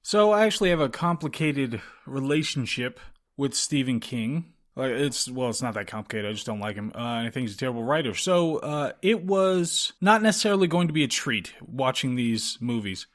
So I actually have a complicated relationship with Stephen King. It's not that complicated. I just don't like him. I think he's a terrible writer. So it was not necessarily going to be a treat watching these movies.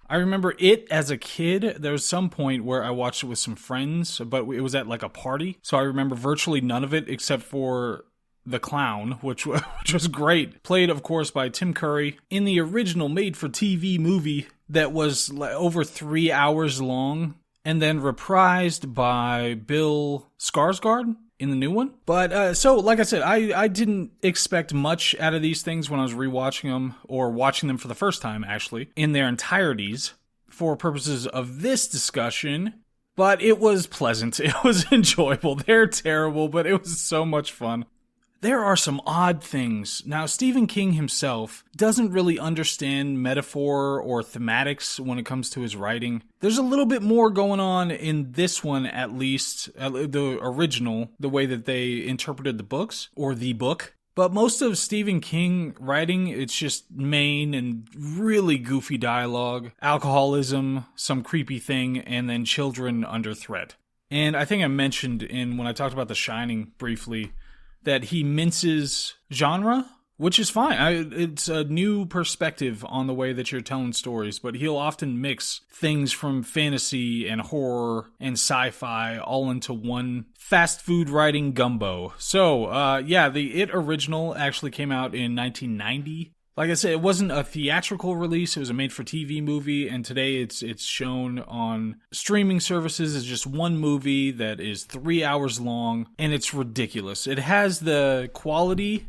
I remember it as a kid. There was some point where I watched it with some friends, but it was at like a party. So I remember virtually none of it except for the clown, which was great. Played, of course, by Tim Curry in the original made-for-TV movie that was over 3 hours long, and then reprised by Bill Skarsgård in the new one. But, so, like I said, I didn't expect much out of these things when I was rewatching them, or watching them for the first time, actually, in their entireties, for purposes of this discussion. But it was pleasant. It was enjoyable. They're terrible, but it was so much fun. There are some odd things. Now, Stephen King himself doesn't really understand metaphor or thematics when it comes to his writing. There's a little bit more going on in this one, at least, the original, the way that they interpreted the books, or the book. But most of Stephen King writing, it's just Maine and really goofy dialogue, alcoholism, some creepy thing, and then children under threat. And I think I mentioned when I talked about The Shining briefly, that he minces genre, which is fine. It's a new perspective on the way that you're telling stories, but he'll often mix things from fantasy and horror and sci-fi all into one fast food writing gumbo. So, the It original actually came out in 1990. Like I said, it wasn't a theatrical release, it was a made-for-TV movie, and today it's shown on streaming services as just one movie that is 3 hours long, and it's ridiculous. It has the quality,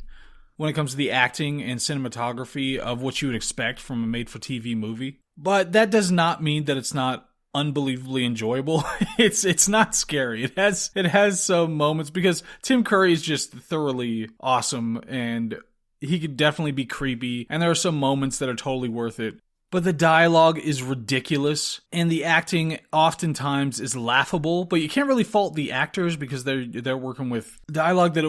when it comes to the acting and cinematography, of what you would expect from a made-for-TV movie, but that does not mean that it's not unbelievably enjoyable. It's not scary. It has some moments, because Tim Curry is just thoroughly awesome, and he could definitely be creepy, and there are some moments that are totally worth it. But the dialogue is ridiculous, and the acting oftentimes is laughable, but you can't really fault the actors because they're working with dialogue that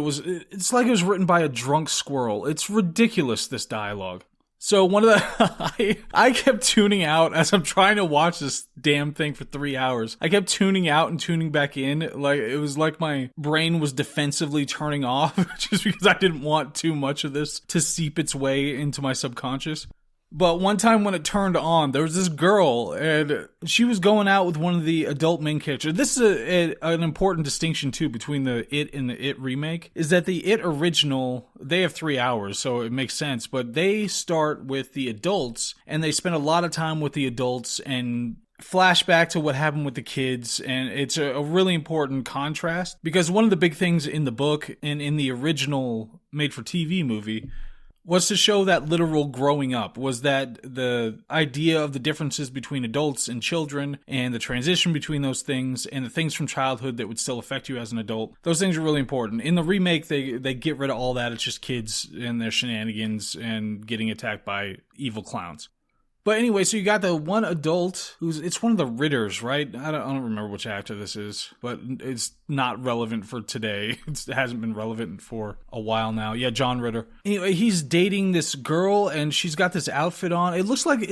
it's like it was written by a drunk squirrel. It's ridiculous, this dialogue. So one of the, I kept tuning out as I'm trying to watch this damn thing for 3 hours. I kept tuning out and tuning back in. Like, it was like my brain was defensively turning off just because I didn't want too much of this to seep its way into my subconscious. But one time when it turned on, there was this girl, and she was going out with one of the adult main characters. This is an important distinction, too, between the It and the It remake, is that the It original, they have 3 hours, so it makes sense, but they start with the adults, and they spend a lot of time with the adults, and flashback to what happened with the kids, and it's a really important contrast, because one of the big things in the book, and in the original made-for-TV movie, was to show that literal growing up, was that the idea of the differences between adults and children, and the transition between those things, and the things from childhood that would still affect you as an adult. Those things are really important. In the remake, they get rid of all that. It's just kids and their shenanigans and getting attacked by evil clowns. But anyway, so you got the one adult it's one of the Ritters, right? I don't remember which actor this is, but it's not relevant for today. It hasn't been relevant for a while now. Yeah, John Ritter. Anyway, he's dating this girl, and she's got this outfit on. It looks like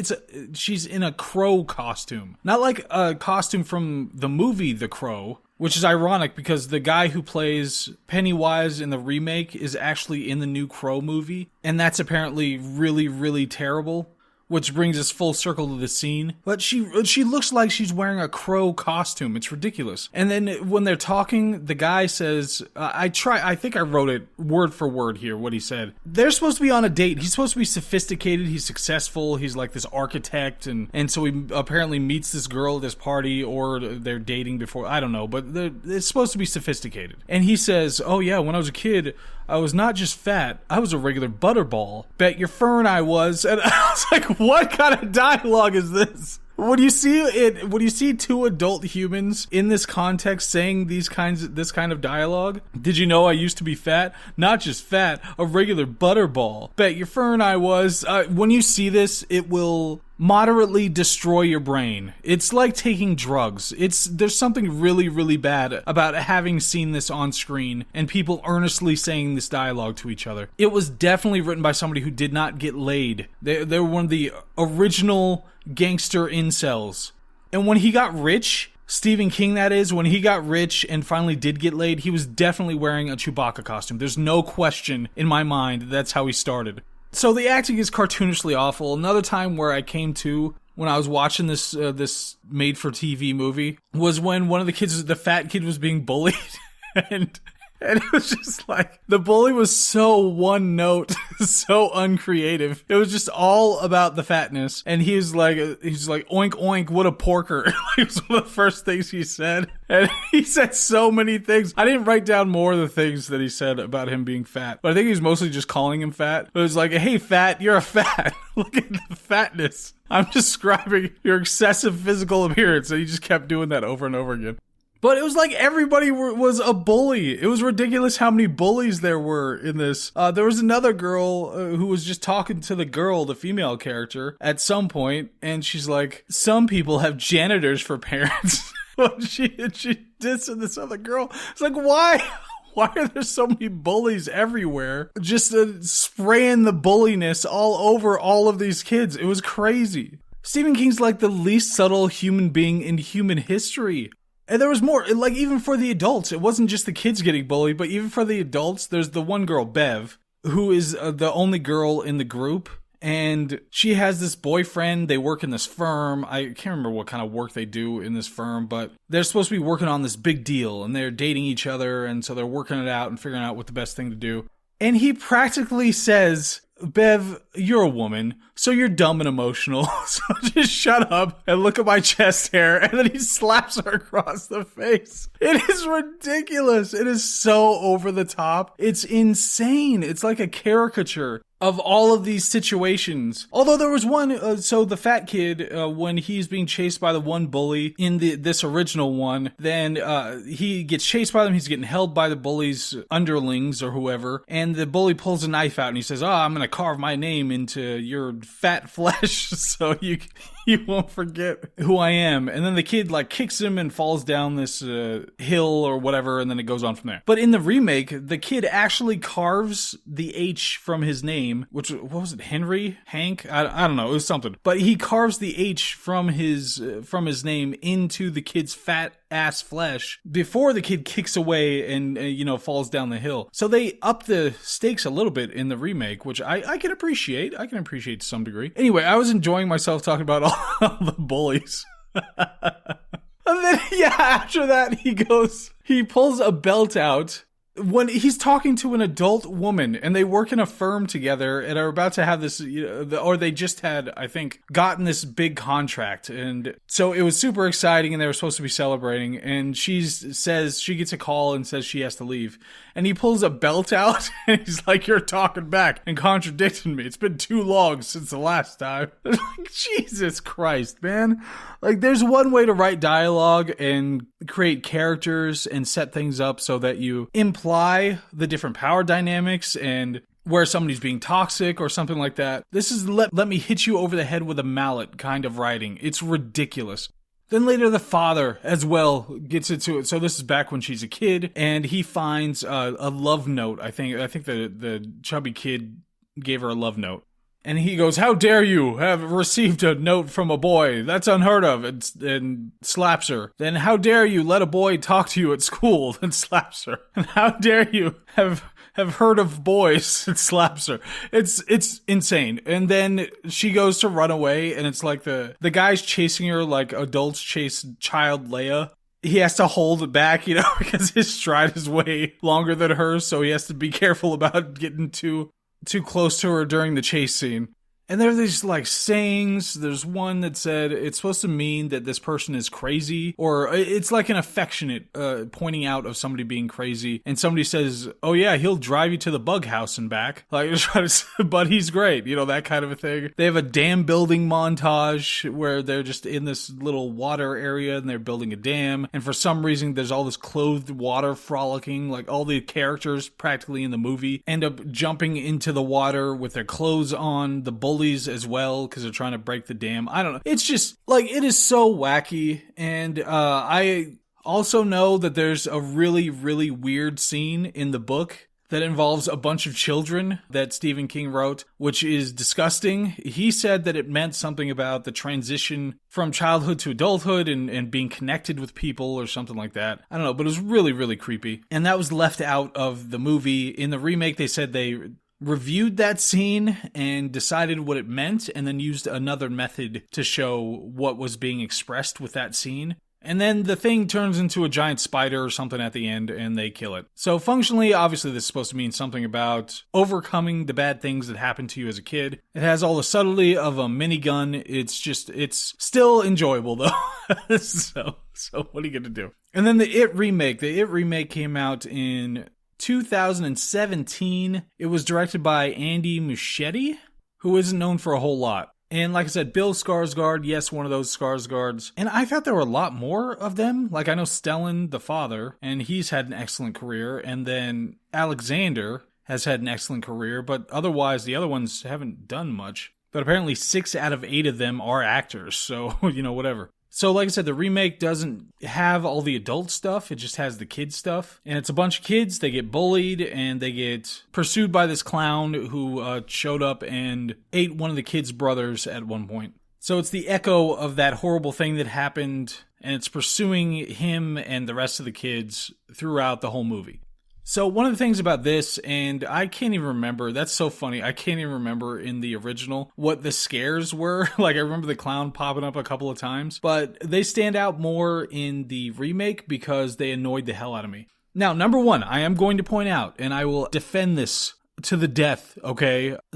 she's in a crow costume. Not like a costume from the movie The Crow, which is ironic because the guy who plays Pennywise in the remake is actually in the new Crow movie, and that's apparently really, really terrible. Which brings us full circle to the scene. But she looks like she's wearing a crow costume. It's ridiculous. And then when they're talking, the guy says, I think I wrote it word for word here, what he said. They're supposed to be on a date. He's supposed to be sophisticated. He's successful. He's like this architect. And so he apparently meets this girl at this party, or they're dating before. I don't know. But it's supposed to be sophisticated. And he says, oh yeah, when I was a kid, I was not just fat, I was a regular butterball. Bet your fern I was. And I was like, what kind of dialogue is this? When you see two adult humans in this context saying this kind of dialogue, did you know I used to be fat? Not just fat, a regular butterball. Bet your fern I was. When you see this, it will moderately destroy your brain. It's like taking drugs. There's something really, really bad about having seen this on screen and people earnestly saying this dialogue to each other. It was definitely written by somebody who did not get laid. They were one of the original gangster incels. And when he got rich, Stephen King that is, when he got rich and finally did get laid, he was definitely wearing a Chewbacca costume. There's no question in my mind that's how he started. So the acting is cartoonishly awful. Another time where I came to when I was watching this made-for-TV movie was when one of the kids, the fat kid, was being bullied. and it was just like, the bully was so one note, so uncreative. It was just all about the fatness. And he's like, oink, oink, what a porker. It was one of the first things he said. And he said so many things. I didn't write down more of the things that he said about him being fat, but I think he was mostly just calling him fat. It was like, hey, fat, you're a fat. Look at the fatness. I'm describing your excessive physical appearance. And he just kept doing that over and over again. But it was like everybody was a bully. It was ridiculous how many bullies there were in this. There was another girl who was just talking to the female character, at some point, and she's like, some people have janitors for parents. she dissed this other girl. It's like, why? Why are there so many bullies everywhere? Just spraying the bulliness all over all of these kids. It was crazy. Stephen King's like the least subtle human being in human history. And there was more, like, even for the adults, it wasn't just the kids getting bullied, but even for the adults, there's the one girl, Bev, who is the only girl in the group, and she has this boyfriend. They work in this firm. I can't remember what kind of work they do in this firm, but they're supposed to be working on this big deal, and they're dating each other, and so they're working it out and figuring out what the best thing to do. And he practically says, Bev, you're a woman, so you're dumb and emotional, so just shut up and look at my chest hair, and then he slaps her across the face. It is ridiculous. It is so over the top. It's insane. It's like a caricature of all of these situations. Although there was one, so the fat kid, when he's being chased by the one bully in this original one, then he gets chased by them, he's getting held by the bully's underlings or whoever, and the bully pulls a knife out and he says, I'm gonna carve my name into your fat flesh so you won't forget who I am. And then the kid like kicks him and falls down this hill or whatever, and then it goes on from there. But in the remake, the kid actually carves the H from his name, which, what was it, Henry? Hank? I don't know, it was something. But he carves the H from his name into the kid's fat ass flesh before the kid kicks away and falls down the hill. So they up the stakes a little bit in the remake, which I can appreciate. I can appreciate to some degree. Anyway, I was enjoying myself talking about all the bullies. And then, after that, he pulls a belt out when he's talking to an adult woman, and they work in a firm together and are about to have this, or they just had, I think, gotten this big contract. And so it was super exciting, and they were supposed to be celebrating. And she gets a call and says she has to leave. And he pulls a belt out, and he's like, you're talking back and contradicting me. It's been too long since the last time. Like, Jesus Christ, man. Like, there's one way to write dialogue and create characters and set things up so that you imply the different power dynamics and where somebody's being toxic or something like that. This is let me hit you over the head with a mallet kind of writing. It's ridiculous. Then later the father as well gets into it. So this is back when she's a kid, and he finds a love note. I think the chubby kid gave her a love note. And he goes, how dare you have received a note from a boy? That's unheard of, and slaps her. Then how dare you let a boy talk to you at school? And slaps her. And how dare you have heard of boys? And slaps her. It's insane. And then she goes to run away, and it's like the guy's chasing her like adults chase child Leia. He has to hold it back, because his stride is way longer than hers, so he has to be careful about getting too close to her during the chase scene. And there are these like sayings. There's one that said it's supposed to mean that this person is crazy, or it's like an affectionate pointing out of somebody being crazy. And somebody says, oh yeah, he'll drive you to the bug house and back. Like, but he's great, that kind of a thing. They have a dam building montage where they're just in this little water area and they're building a dam. And for some reason, there's all this clothed water frolicking. Like, all the characters practically in the movie end up jumping into the water with their clothes on. The bullies as well, because they're trying to break the dam. I don't know. It's just like, it is so wacky. And I also know that there's a really, really weird scene in the book that involves a bunch of children that Stephen King wrote, which is disgusting. He said that it meant something about the transition from childhood to adulthood and being connected with people or something like that. I don't know, but it was really, really creepy. And that was left out of the movie. In the remake, they said they reviewed that scene and decided what it meant and then used another method to show what was being expressed with that scene. And then the thing turns into a giant spider or something at the end, and they kill it. So functionally, obviously, this is supposed to mean something about overcoming the bad things that happened to you as a kid. It has all the subtlety of a minigun. It's still enjoyable, though. So what are you going to do? And then the It remake. The It remake came out in 2017. It was directed by Andy Muschietti, who isn't known for a whole lot. And like I said, Bill Skarsgård, yes, one of those Skarsgårds. And I thought there were a lot more of them. Like I know Stellan, the father, and he's had an excellent career. And then Alexander has had an excellent career. But otherwise, the other ones haven't done much. But apparently 6 out of 8 of them are actors. So, whatever. So like I said, the remake doesn't have all the adult stuff. It just has the kid stuff. And it's a bunch of kids. They get bullied and they get pursued by this clown who showed up and ate one of the kids' brothers at one point. So it's the echo of that horrible thing that happened, and it's pursuing him and the rest of the kids throughout the whole movie. So one of the things about this, and I can't even remember, that's so funny, I can't even remember in the original what the scares were. Like I remember the clown popping up a couple of times, but they stand out more in the remake because they annoyed the hell out of me. Now, number one, I am going to point out, and I will defend this to the death, okay? Bill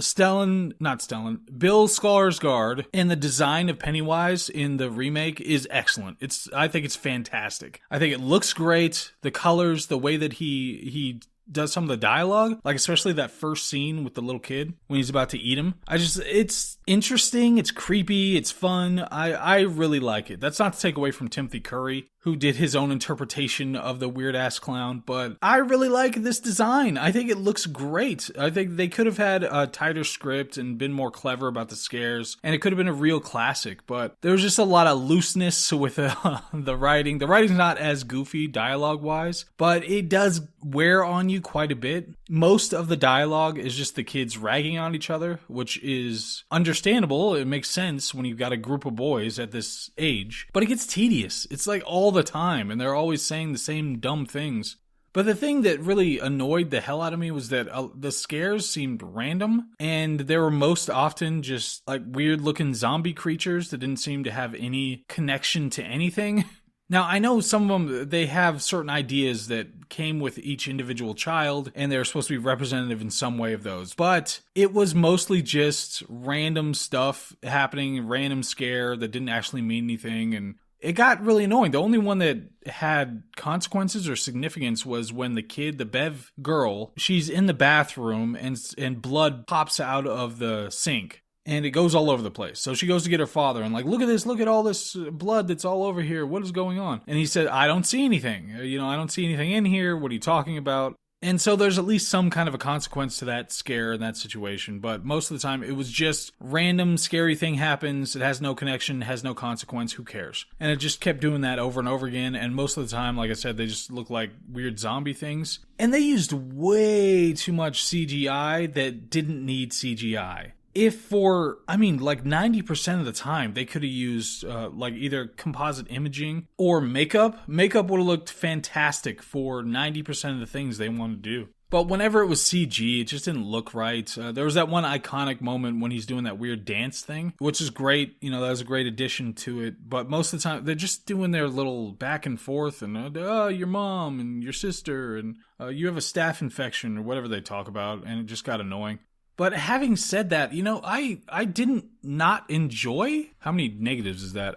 Skarsgård and the design of Pennywise in the remake is excellent. I think it's fantastic. I think it looks great. The colors, the way that he does some of the dialogue, like especially that first scene with the little kid when he's about to eat him. It's interesting, it's creepy, it's fun. I really like it. That's not to take away from Timothy Curry, who did his own interpretation of the weird-ass clown, but I really like this design. I think it looks great. I think they could have had a tighter script and been more clever about the scares, and it could have been a real classic, but there was just a lot of looseness with the writing. The writing's not as goofy dialogue-wise, but it does wear on you quite a bit. Most of the dialogue is just the kids ragging on each other, which is understandable. It makes sense when you've got a group of boys at this age, but it gets tedious. It's like all the time, and they're always saying the same dumb things. But the thing that really annoyed the hell out of me was that the scares seemed random, and they were most often just like weird looking zombie creatures that didn't seem to have any connection to anything. Now, I know some of them, they have certain ideas that came with each individual child, and they're supposed to be representative in some way of those. But it was mostly just random stuff happening, random scare that didn't actually mean anything, and it got really annoying. The only one that had consequences or significance was when the kid, the Bev girl, she's in the bathroom and blood pops out of the sink. And it goes all over the place. So she goes to get her father and like, look at this, look at all this blood that's all over here. What is going on? And he said, I don't see anything. I don't see anything in here. What are you talking about? And so there's at least some kind of a consequence to that scare and that situation. But most of the time, it was just random scary thing happens. It has no connection, has no consequence. Who cares? And it just kept doing that over and over again. And most of the time, like I said, they just look like weird zombie things. And they used way too much CGI that didn't need CGI. If for, 90% of the time, they could have used, either composite imaging or makeup. Makeup would have looked fantastic for 90% of the things they wanted to do. But whenever it was CG, it just didn't look right. There was that one iconic moment when he's doing that weird dance thing, which is great. That was a great addition to it. But most of the time, they're just doing their little back and forth and, your mom and your sister and you have a staph infection or whatever they talk about. And it just got annoying. But having said that, I didn't not enjoy. How many negatives is that?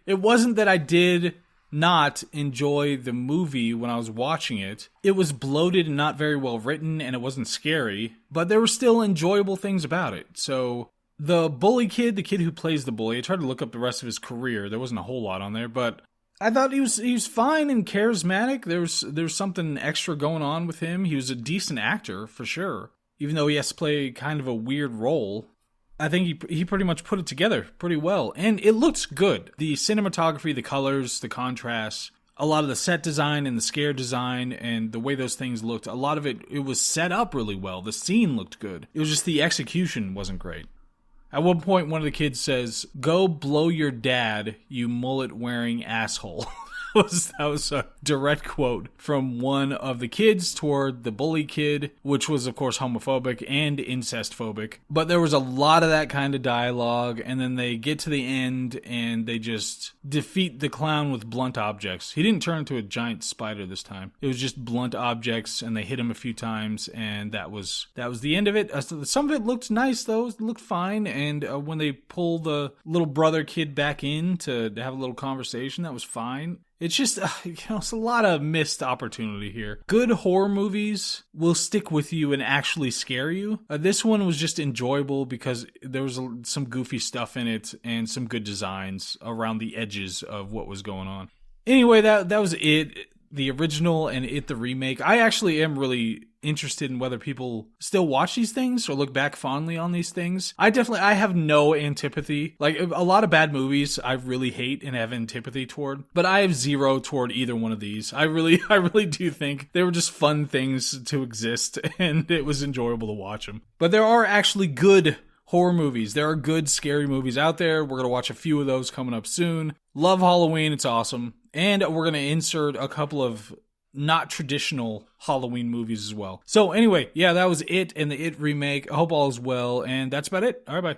It wasn't that I did not enjoy the movie when I was watching it. It was bloated and not very well written, and it wasn't scary, but there were still enjoyable things about it. So the bully kid, the kid who plays the bully, I tried to look up the rest of his career. There wasn't a whole lot on there, but I thought he was fine and charismatic. There was something extra going on with him. He was a decent actor for sure, even though he has to play kind of a weird role. I think he pretty much put it together pretty well, and it looks good. The cinematography, the colors, the contrasts, a lot of the set design and the scare design and the way those things looked, a lot of it was set up really well. The scene looked good. It was just the execution wasn't great. At one point, one of the kids says, "Go blow your dad, you mullet-wearing asshole." That was a direct quote from one of the kids toward the bully kid, which was, of course, homophobic and incest-phobic. But there was a lot of that kind of dialogue, and then they get to the end, and they just defeat the clown with blunt objects. He didn't turn into a giant spider this time. It was just blunt objects, and they hit him a few times, and that was the end of it. Some of it looked nice, though. It looked fine, and when they pull the little brother kid back in to have a little conversation, that was fine. It's just, it's a lot of missed opportunity here. Good horror movies will stick with you and actually scare you. This one was just enjoyable because there was some goofy stuff in it and some good designs around the edges of what was going on. Anyway, that was it. The original and the remake. I actually am really interested in whether people still watch these things or look back fondly on these things. I have no antipathy. Like, a lot of bad movies I really hate and have antipathy toward, but I have zero toward either one of these. I really do think they were just fun things to exist, and it was enjoyable to watch them. But there are actually good horror movies. There are good scary movies out there. We're going to watch a few of those coming up soon. Love Halloween. It's awesome. And we're going to insert a couple of not traditional Halloween movies as well. So anyway, yeah, that was it and the It remake. I hope all is well, and that's about it. All right, bye.